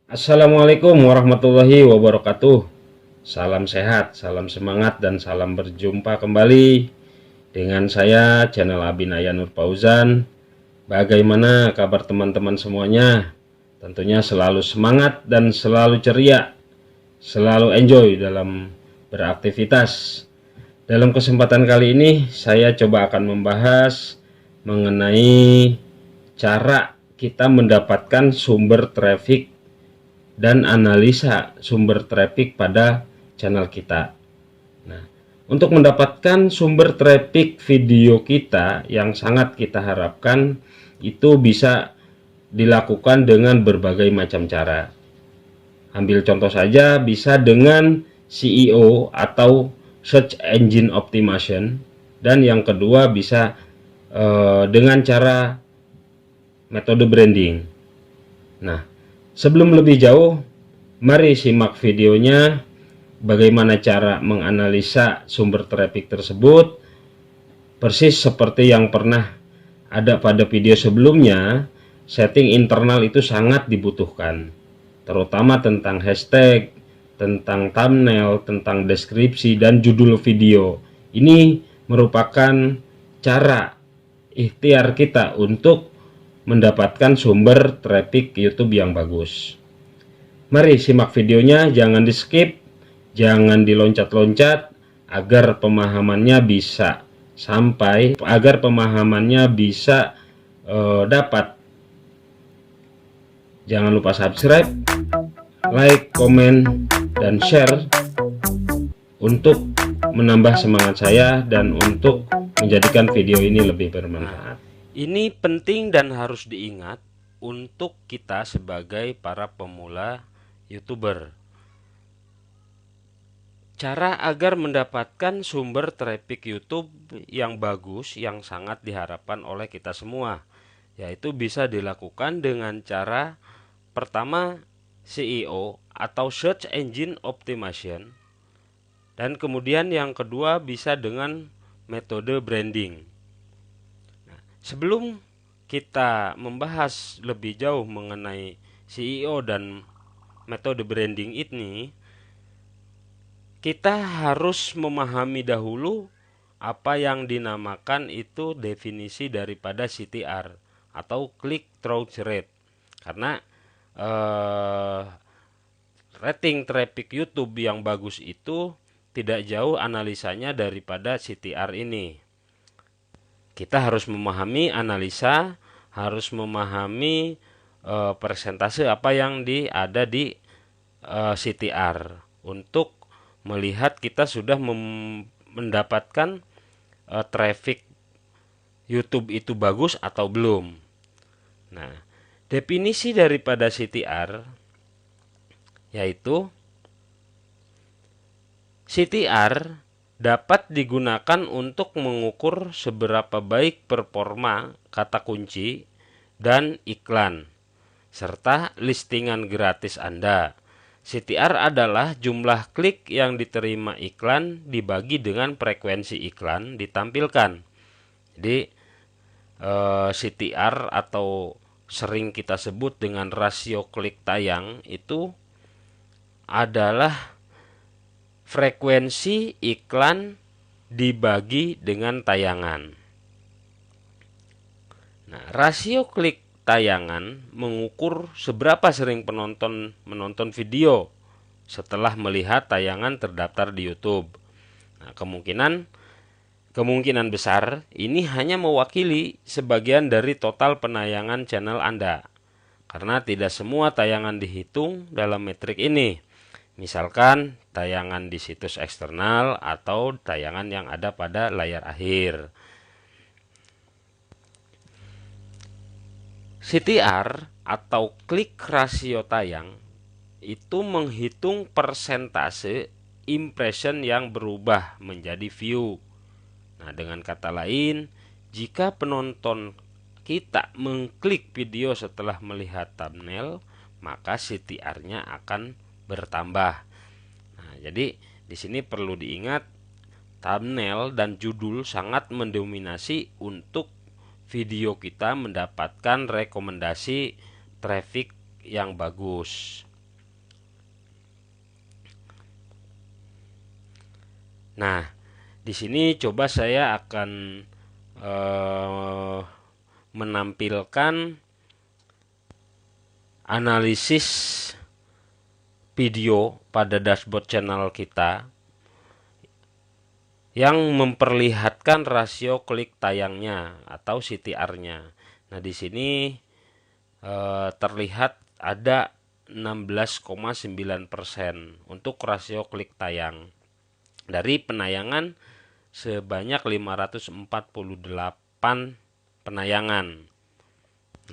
Assalamualaikum warahmatullahi wabarakatuh. Salam sehat, salam semangat, dan salam berjumpa kembali dengan saya, channel Abinaya Nur Fauzan. Bagaimana kabar teman-teman semuanya? Tentunya selalu semangat dan selalu ceria, selalu enjoy dalam beraktivitas. Dalam kesempatan kali ini saya coba akan membahas mengenai cara kita mendapatkan sumber traffic dan analisa sumber traffic pada channel kita. Nah, untuk mendapatkan sumber traffic video kita yang sangat kita harapkan, itu bisa dilakukan dengan berbagai macam cara. Ambil contoh saja, bisa dengan SEO atau Search Engine Optimization, dan yang kedua bisa dengan cara metode branding. Nah, sebelum lebih jauh, mari simak videonya bagaimana cara menganalisa sumber traffic tersebut. Persis seperti yang pernah ada pada video sebelumnya, setting internal itu sangat dibutuhkan, terutama tentang hashtag, tentang thumbnail, tentang deskripsi, dan judul video. Ini merupakan cara ikhtiar kita untuk mendapatkan sumber traffic YouTube yang bagus. Mari simak videonya, jangan di skip, jangan diloncat-loncat, agar pemahamannya bisa sampai, agar pemahamannya bisa dapat. Jangan lupa subscribe, like, komen, dan share untuk menambah semangat saya dan untuk menjadikan video ini lebih bermanfaat. Ini penting dan harus diingat untuk kita sebagai para pemula YouTuber. Cara agar mendapatkan sumber traffic YouTube yang bagus, yang sangat diharapkan oleh kita semua, yaitu bisa dilakukan dengan cara pertama SEO atau Search Engine Optimization, dan kemudian yang kedua bisa dengan metode branding. Sebelum kita membahas lebih jauh mengenai SEO dan metode branding ini, kita harus memahami dahulu apa yang dinamakan itu definisi daripada CTR atau click through rate. Karena rating traffic YouTube yang bagus itu tidak jauh analisanya daripada CTR ini. Kita harus memahami analisa, harus memahami persentase apa yang ada di CTR untuk melihat kita sudah mendapatkan traffic YouTube itu bagus atau belum. Nah, definisi daripada CTR yaitu CTR dapat digunakan untuk mengukur seberapa baik performa kata kunci dan iklan serta listingan gratis Anda. CTR adalah jumlah klik yang diterima iklan dibagi dengan frekuensi iklan ditampilkan. Jadi CTR atau sering kita sebut dengan rasio klik tayang itu adalah frekuensi iklan dibagi dengan tayangan. Nah, rasio klik tayangan mengukur seberapa sering penonton menonton video setelah melihat tayangan terdaftar di YouTube. Nah, kemungkinan besar ini hanya mewakili sebagian dari total penayangan channel Anda, karena tidak semua tayangan dihitung dalam metrik ini. Misalkan tayangan di situs eksternal atau tayangan yang ada pada layar akhir. CTR atau klik rasio tayang itu menghitung persentase impression yang berubah menjadi view. Nah, dengan kata lain, jika penonton kita mengklik video setelah melihat thumbnail, maka CTR-nya akan bertambah. Nah, jadi di sini perlu diingat, thumbnail dan judul sangat mendominasi untuk video kita mendapatkan rekomendasi traffic yang bagus. Nah, di sini coba saya akan menampilkan analisis video pada dashboard channel kita yang memperlihatkan rasio klik tayangnya atau CTR-nya. Nah, di sini terlihat ada 16,9% untuk rasio klik tayang dari penayangan sebanyak 548 penayangan.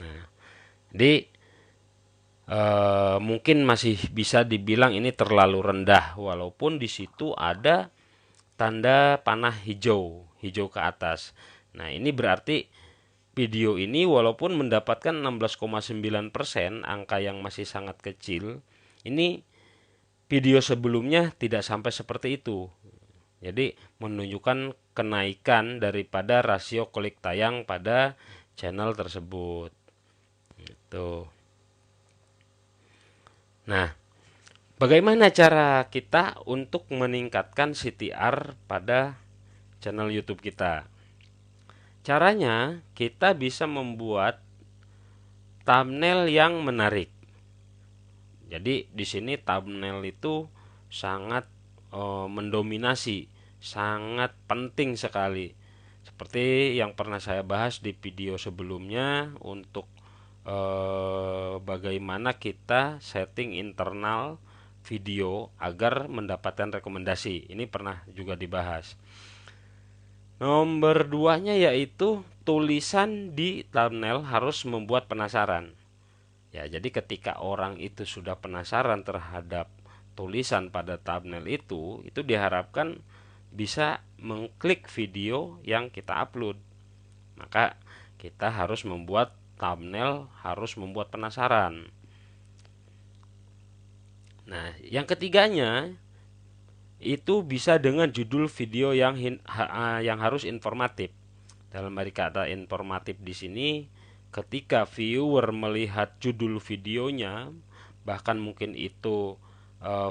Nah, jadi mungkin masih bisa dibilang ini terlalu rendah, walaupun di situ ada tanda panah hijau ke atas. Nah, ini berarti video ini walaupun mendapatkan 16,9%, angka yang masih sangat kecil, ini video sebelumnya tidak sampai seperti itu. Jadi menunjukkan kenaikan daripada rasio klik tayang pada channel tersebut. Gitu. Nah, bagaimana cara kita untuk meningkatkan CTR pada channel YouTube kita? Caranya, kita bisa membuat thumbnail yang menarik. Jadi di sini thumbnail itu sangat mendominasi, sangat penting sekali. Seperti yang pernah saya bahas di video sebelumnya untuk bagaimana kita setting internal video agar mendapatkan rekomendasi. Ini pernah juga dibahas. Nomor 2-nya yaitu tulisan di thumbnail harus membuat penasaran. Ya, jadi ketika orang itu sudah penasaran terhadap tulisan pada thumbnail itu diharapkan bisa mengklik video yang kita upload. Maka kita harus membuat thumbnail, harus membuat penasaran. Nah, yang ketiganya itu bisa dengan judul video yang harus informatif. Dalam arti kata informatif di sini, ketika viewer melihat judul videonya, bahkan mungkin itu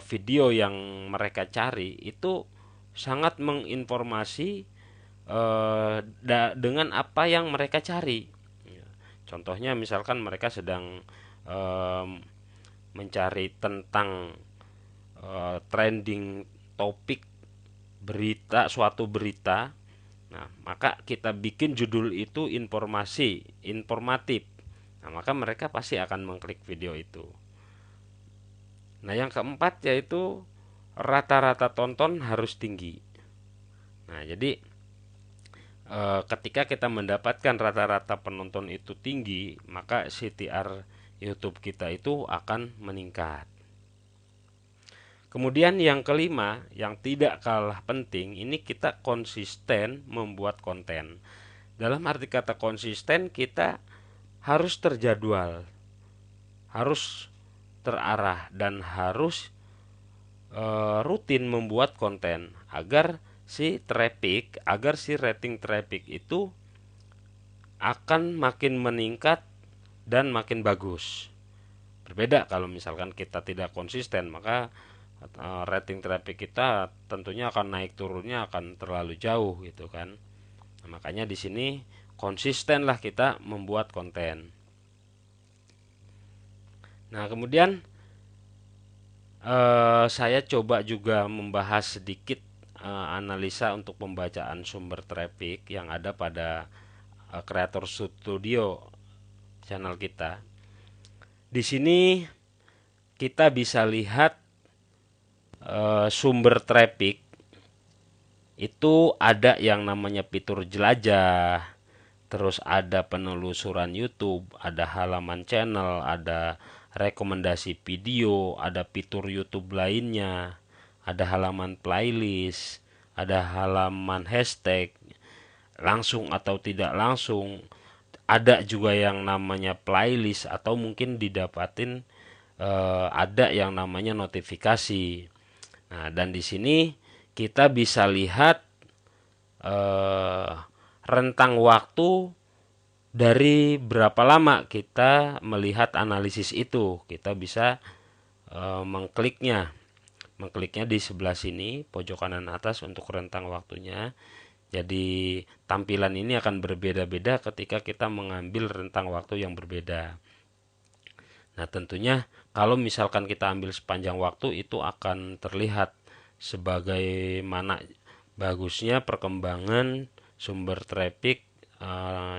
video yang mereka cari, itu sangat menginformasi dengan apa yang mereka cari. Contohnya misalkan mereka sedang mencari tentang trending topik berita, suatu berita. Nah, maka kita bikin judul itu informatif. Nah, maka mereka pasti akan mengklik video itu. Nah, yang keempat yaitu rata-rata tonton harus tinggi. Nah, jadi ketika kita mendapatkan rata-rata penonton itu tinggi, maka CTR YouTube kita itu akan meningkat. Kemudian yang kelima, yang tidak kalah penting, ini kita konsisten membuat konten. Dalam arti kata konsisten, kita harus terjadwal, harus terarah, dan harus rutin membuat konten agar si rating traffic itu akan makin meningkat dan makin bagus. Berbeda kalau misalkan kita tidak konsisten, maka rating traffic kita tentunya akan naik turunnya akan terlalu jauh gitu kan. Nah, makanya di sini konsistenlah kita membuat konten. Nah, kemudian saya coba juga membahas sedikit analisa untuk pembacaan sumber traffic yang ada pada Creator Studio channel kita. Di sini kita bisa lihat sumber traffic itu ada yang namanya fitur jelajah, terus ada penelusuran YouTube, ada halaman channel, ada rekomendasi video, ada fitur YouTube lainnya, ada halaman playlist, ada halaman hashtag, langsung atau tidak langsung. Ada juga yang namanya playlist atau mungkin didapatin ada yang namanya notifikasi. Nah, dan di sini kita bisa lihat eh, rentang waktu dari berapa lama kita melihat analisis itu. Kita bisa mengkliknya. Mengkliknya di sebelah sini, pojok kanan atas untuk rentang waktunya. Jadi tampilan ini akan berbeda-beda ketika kita mengambil rentang waktu yang berbeda. Nah, tentunya kalau misalkan kita ambil sepanjang waktu itu akan terlihat sebagaimana bagusnya perkembangan sumber traffic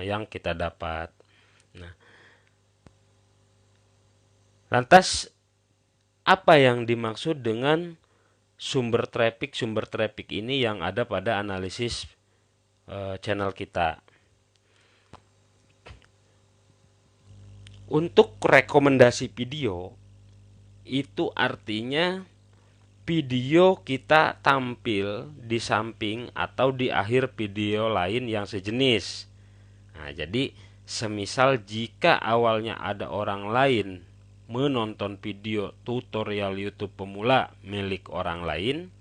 yang kita dapat. Nah, lantas apa yang dimaksud dengan sumber traffic ini yang ada pada analisis channel kita? Untuk rekomendasi video itu artinya video kita tampil di samping atau di akhir video lain yang sejenis. Nah, jadi semisal jika awalnya ada orang lain menonton video tutorial YouTube pemula milik orang lain,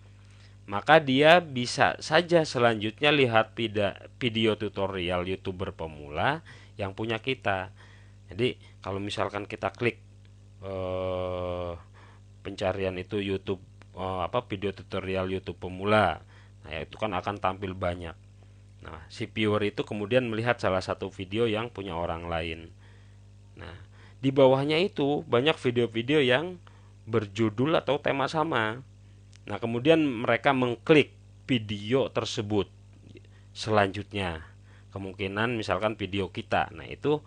maka dia bisa saja selanjutnya lihat video tutorial YouTuber pemula yang punya kita. Jadi kalau misalkan kita klik pencarian itu YouTube video tutorial YouTube pemula, nah itu kan akan tampil banyak. Nah, si viewer itu kemudian melihat salah satu video yang punya orang lain. Nah, di bawahnya itu banyak video-video yang berjudul atau tema sama. Nah, kemudian mereka mengklik video tersebut selanjutnya. Kemungkinan misalkan video kita. Nah, itu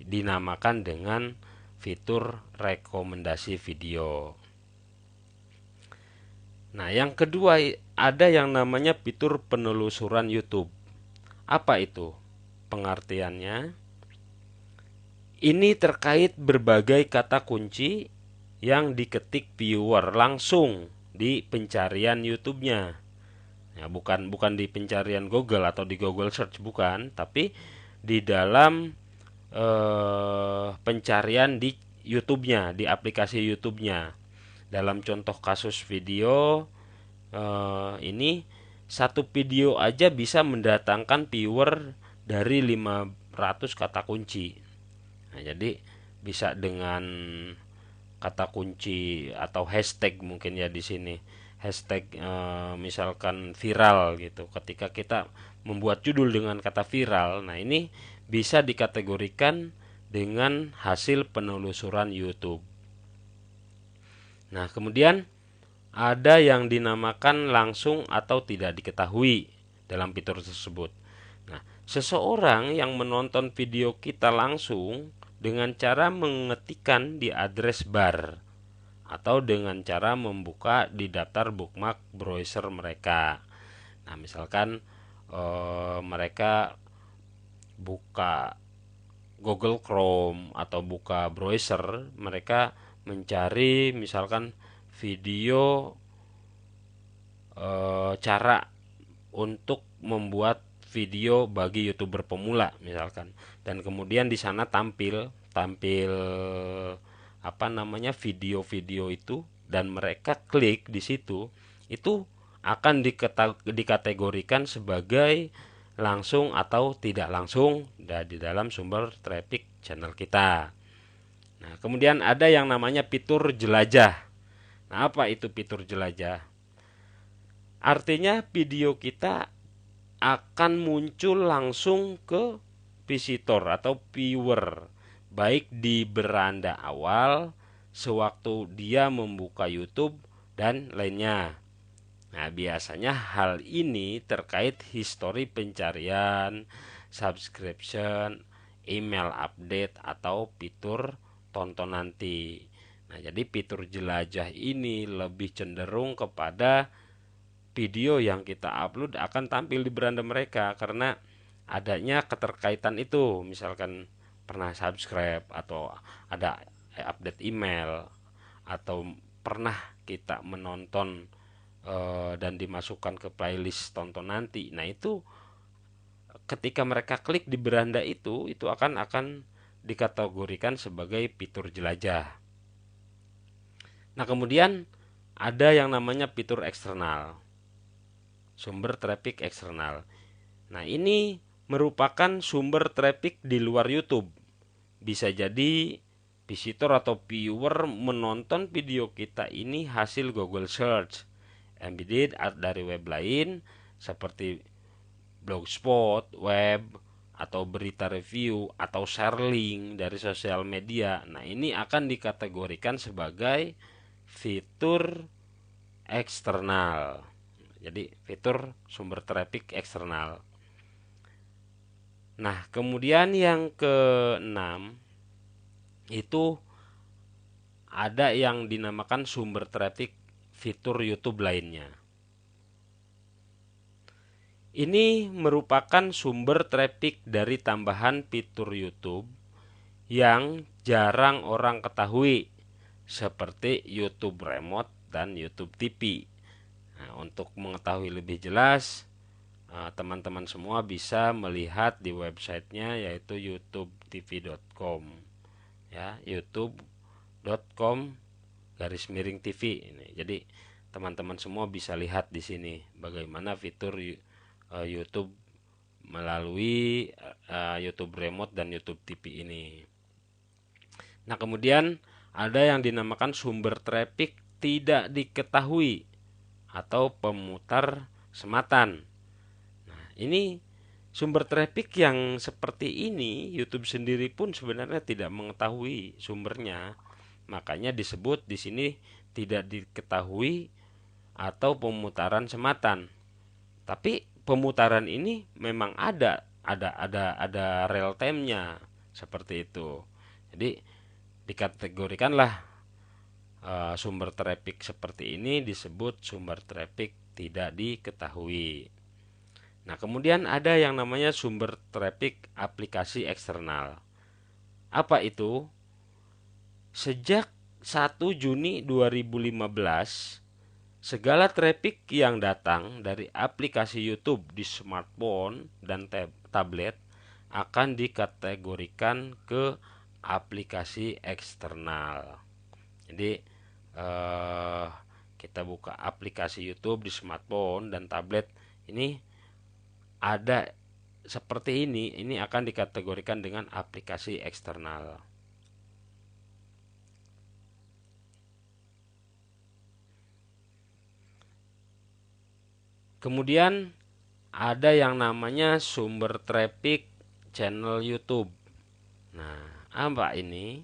dinamakan dengan fitur rekomendasi video. Nah, yang kedua ada yang namanya fitur penelusuran YouTube. Apa itu? Pengertiannya, ini terkait berbagai kata kunci yang diketik viewer langsung di pencarian YouTube-nya. Ya, bukan di pencarian Google atau di Google Search, bukan, tapi di dalam pencarian di YouTube-nya, di aplikasi YouTube-nya. Dalam contoh kasus video ini, satu video aja bisa mendatangkan viewer dari 500 kata kunci. Nah, jadi bisa dengan kata kunci atau hashtag mungkin ya di sini. Hashtag misalkan viral gitu. Ketika kita membuat judul dengan kata viral, nah ini bisa dikategorikan dengan hasil penelusuran YouTube. Nah, kemudian ada yang dinamakan langsung atau tidak diketahui dalam fitur tersebut. Nah, seseorang yang menonton video kita langsung dengan cara mengetikkan di address bar atau dengan cara membuka di daftar bookmark browser mereka. Nah, misalkan mereka buka Google Chrome atau buka browser, mereka mencari misalkan video cara untuk membuat video bagi YouTuber pemula misalkan, dan kemudian di sana tampil video-video itu, dan mereka klik di situ, itu akan dikategorikan sebagai langsung atau tidak langsung di dalam sumber traffic channel kita. Nah, kemudian ada yang namanya fitur jelajah. Nah, apa itu fitur jelajah? Artinya video kita akan muncul langsung ke visitor atau viewer, baik di beranda awal, sewaktu dia membuka YouTube, dan lainnya. Nah, biasanya hal ini terkait histori pencarian, subscription, email update, atau fitur tonton nanti. Nah, jadi fitur jelajah ini lebih cenderung kepada video yang kita upload akan tampil di beranda mereka karena adanya keterkaitan itu. Misalkan pernah subscribe atau ada update email, atau pernah kita menonton dan dimasukkan ke playlist tonton nanti. Nah, itu ketika mereka klik di beranda itu akan dikategorikan sebagai fitur jelajah. Nah, kemudian ada yang namanya fitur eksternal, sumber traffic eksternal. Nah, ini merupakan sumber traffic di luar YouTube. Bisa jadi visitor atau viewer menonton video kita ini hasil Google Search, embedded dari web lain seperti blogspot, web, atau berita review, atau share link dari sosial media. Nah, ini akan dikategorikan sebagai fitur eksternal. Jadi, fitur sumber traffic eksternal. Nah, kemudian yang keenam itu ada yang dinamakan sumber traffic fitur YouTube lainnya. Ini merupakan sumber traffic dari tambahan fitur YouTube yang jarang orang ketahui, seperti YouTube Remote dan YouTube TV. Nah, untuk mengetahui lebih jelas, teman-teman semua bisa melihat di websitenya, yaitu youtubetv.com, ya, youtube.com/TV ini. Jadi teman-teman semua bisa lihat di sini bagaimana fitur YouTube melalui YouTube Remote dan YouTube TV ini. Nah, kemudian ada yang dinamakan sumber traffic tidak diketahui atau pemutar sematan. Nah, ini sumber traffic yang seperti ini YouTube sendiri pun sebenarnya tidak mengetahui sumbernya. Makanya disebut di sini tidak diketahui atau pemutaran sematan. Tapi pemutaran ini memang ada real time-nya seperti itu. Jadi dikategorikanlah sumber traffic seperti ini disebut sumber traffic tidak diketahui. Nah, kemudian ada yang namanya sumber traffic aplikasi eksternal. Apa itu? Sejak 1 Juni 2015, segala traffic yang datang dari aplikasi YouTube di smartphone dan tablet akan dikategorikan ke aplikasi eksternal. Jadi kita buka aplikasi YouTube di smartphone dan tablet, ini ada seperti ini akan dikategorikan dengan aplikasi eksternal. Kemudian ada yang namanya sumber traffic channel YouTube. Nah, apa ini?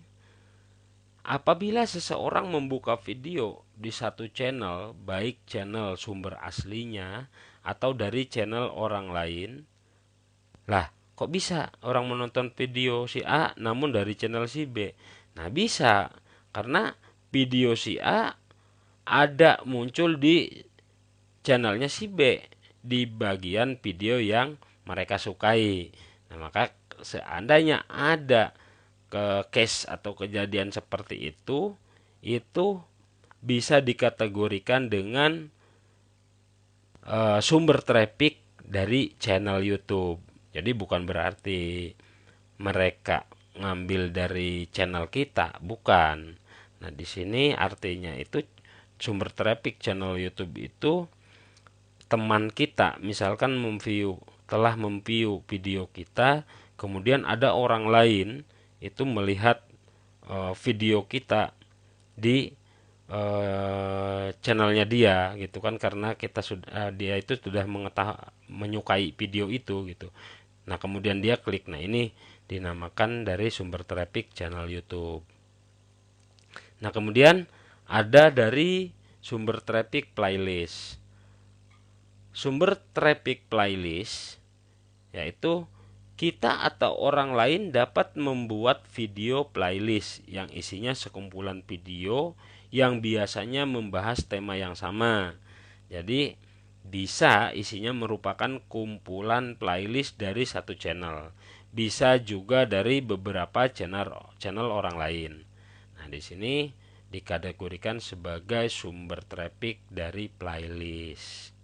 Apabila seseorang membuka video di satu channel, baik channel sumber aslinya atau dari channel orang lain, lah kok bisa orang menonton video si A namun dari channel si B? Nah, bisa karena video si A ada muncul di channelnya si B di bagian video yang mereka sukai. Nah, maka seandainya ada case atau kejadian seperti itu bisa dikategorikan dengan sumber traffic dari channel YouTube. Jadi bukan berarti mereka ngambil dari channel kita, bukan. Nah, di sini artinya itu sumber traffic channel YouTube itu teman kita, misalkan telah memview video kita, kemudian ada orang lain itu melihat video kita di channelnya dia gitu kan, karena kita dia itu sudah menyukai video itu gitu. Nah, kemudian dia klik. Nah, ini dinamakan dari sumber traffic channel YouTube. Nah, kemudian ada dari sumber traffic playlist. Sumber traffic playlist yaitu kita atau orang lain dapat membuat video playlist yang isinya sekumpulan video yang biasanya membahas tema yang sama. Jadi bisa isinya merupakan kumpulan playlist dari satu channel. Bisa juga dari beberapa channel orang lain. Nah, di sini dikategorikan sebagai sumber traffic dari playlist.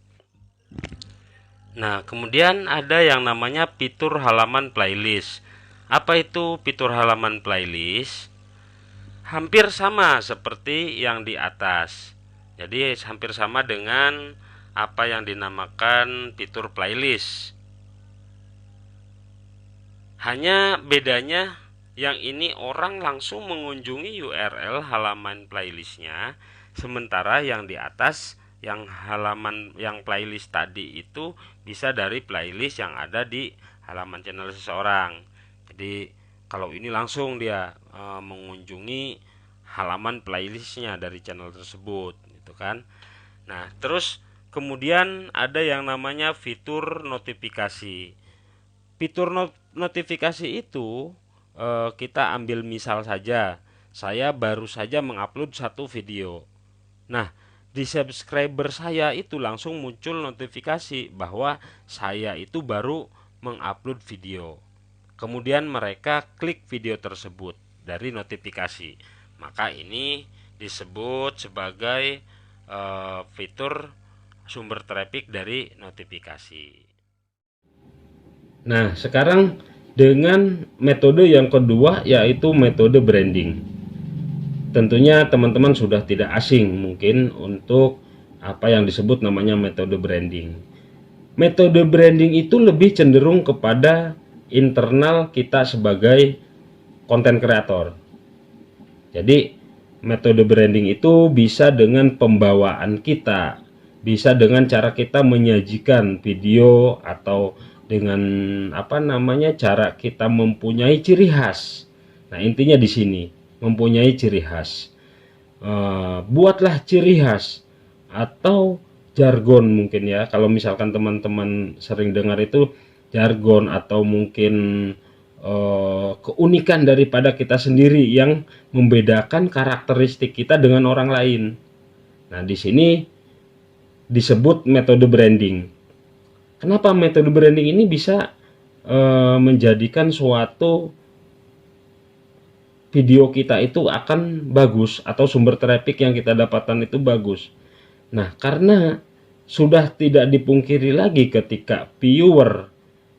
Nah, kemudian ada yang namanya fitur halaman playlist. Apa itu fitur halaman playlist? Hampir sama seperti yang di atas. Jadi hampir sama dengan apa yang dinamakan fitur playlist. Hanya bedanya yang ini orang langsung mengunjungi URL halaman playlistnya, sementara yang di atas yang halaman yang playlist tadi itu bisa dari playlist yang ada di halaman channel seseorang. Jadi kalau ini langsung dia mengunjungi halaman playlistnya dari channel tersebut, gitu kan. Nah, terus kemudian ada yang namanya fitur notifikasi. Fitur notifikasi itu kita ambil misal saja, saya baru saja mengupload satu video. Nah, di subscriber saya itu langsung muncul notifikasi bahwa saya itu baru mengupload video. Kemudian mereka klik video tersebut dari notifikasi. Maka ini disebut sebagai fitur sumber traffic dari notifikasi. Nah, sekarang dengan metode yang kedua, yaitu metode branding. Tentunya teman-teman sudah tidak asing mungkin untuk apa yang disebut namanya metode branding. Metode branding itu lebih cenderung kepada internal kita sebagai konten kreator. Jadi metode branding itu bisa dengan pembawaan kita, bisa dengan cara kita menyajikan video, atau dengan cara kita mempunyai ciri khas. Nah, intinya di sini mempunyai ciri khas. Buatlah ciri khas atau jargon mungkin ya. Kalau misalkan teman-teman sering dengar itu jargon atau mungkin keunikan daripada kita sendiri yang membedakan karakteristik kita dengan orang lain. Nah, di sini disebut metode branding. Kenapa metode branding ini bisa menjadikan suatu video kita itu akan bagus atau sumber traffic yang kita dapatkan itu bagus? Nah, karena sudah tidak dipungkiri lagi ketika viewer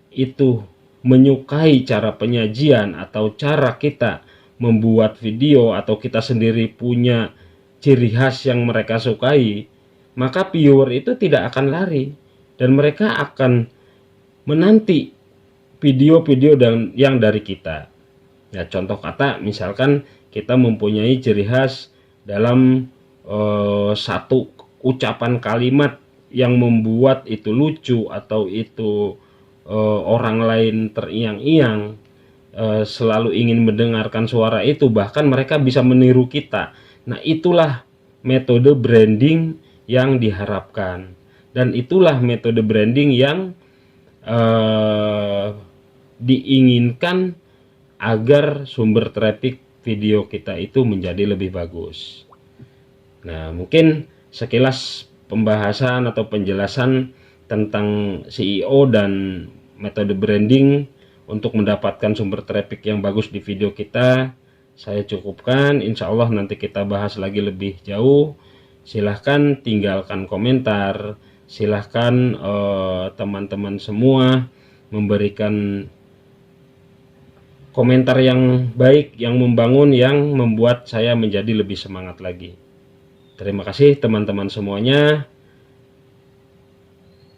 itu menyukai cara penyajian atau cara kita membuat video, atau kita sendiri punya ciri khas yang mereka sukai, maka viewer itu tidak akan lari dan mereka akan menanti video-video yang dari kita. Ya, contoh kata misalkan kita mempunyai ciri khas dalam satu ucapan kalimat yang membuat itu lucu, atau itu orang lain terngiang-ngiang, selalu ingin mendengarkan suara itu, bahkan mereka bisa meniru kita. Nah, itulah metode branding yang diharapkan, dan itulah metode branding yang diinginkan agar sumber traffic video kita itu menjadi lebih bagus. Nah, mungkin sekilas pembahasan atau penjelasan tentang SEO dan metode branding untuk mendapatkan sumber traffic yang bagus di video kita saya cukupkan. Insya Allah nanti kita bahas lagi lebih jauh. Silahkan tinggalkan komentar, silahkan teman-teman semua memberikan komentar yang baik, yang membangun, yang membuat saya menjadi lebih semangat lagi. Terima kasih teman-teman semuanya.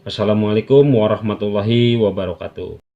Wassalamualaikum warahmatullahi wabarakatuh.